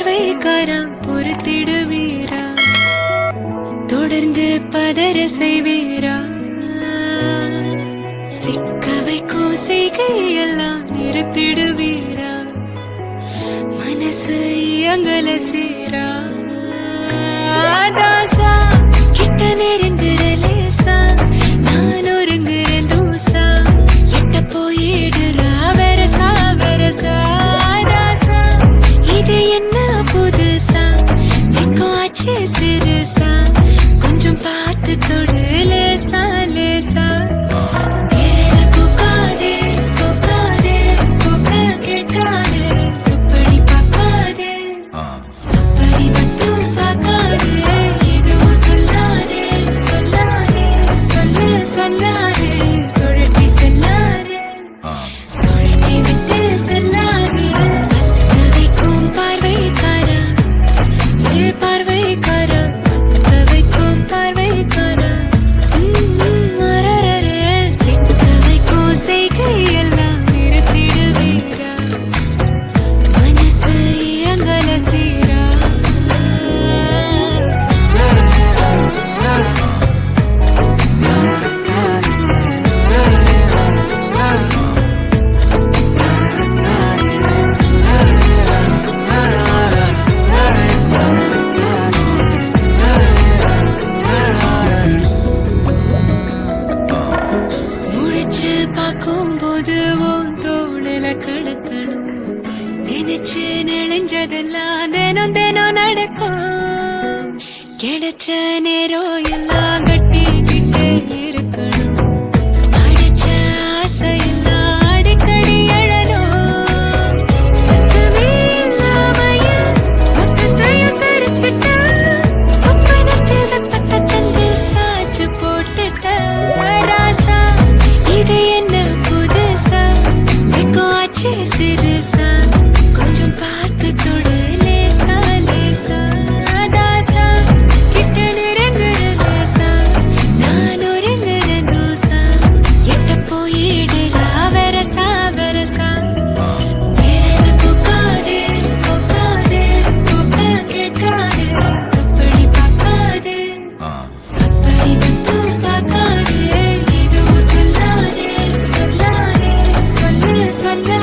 பார்வைக்காரா பொறுத்திடுவீரா தொடர்ந்து பதற செய்வீரா சிக்க வைக்கும் செய்கையெல்லாம் நிறுத்திடுவீரா மனசு இயங்கல சேரா தாசா கிட்ட நெருங்குற லேசா நான் ஒருங்குற தூசா எட்ட போயிடுறா வெரசா வெரசா தாசா இது என்ன புதுசா வெக்கம் ஆச்சு சிறுசா கொஞ்சம் பார்த்து தொடு லேசா லேசா பார்க்கும்போது உன் தோளில கிடக்கணும் நினைச்சு நெளிஞ்சதெல்லாம் தினம் தினம் நடக்கும் கிடைச்ச நேரம் எல்லாம் கட்டிக்கிட்டு இருக்கணும் அடிச்ச ஆசையெல்லாம் அடிக்கடி எழணும் சத்தமே இல்லாமைய மொத்தத்தையும் சரிச்சுட்ட சொப்பனத்தில் வெப்பத்தை தந்து சாச்சு போட்டுட்ட ராசா இது என்ன புதுசா வெக்கம் ஆச்சு சிறுசா கொஞ்சம் பார்த்து தொடு லேசா லேசா தாசா கிட்ட நெருங்குற லேசா நான் ஒருங்குற தூசா எட்ட போயிடுறா வெரசா வெரசா விரல கொக்காதே கொக்காதே கொக்க கேட்காதே அப்படி பார்க்காதே அப்படி மட்டும் பார்க்காதே இதுவும் சொல்லாதே சொல்லாதே சொல்லு சொல்லு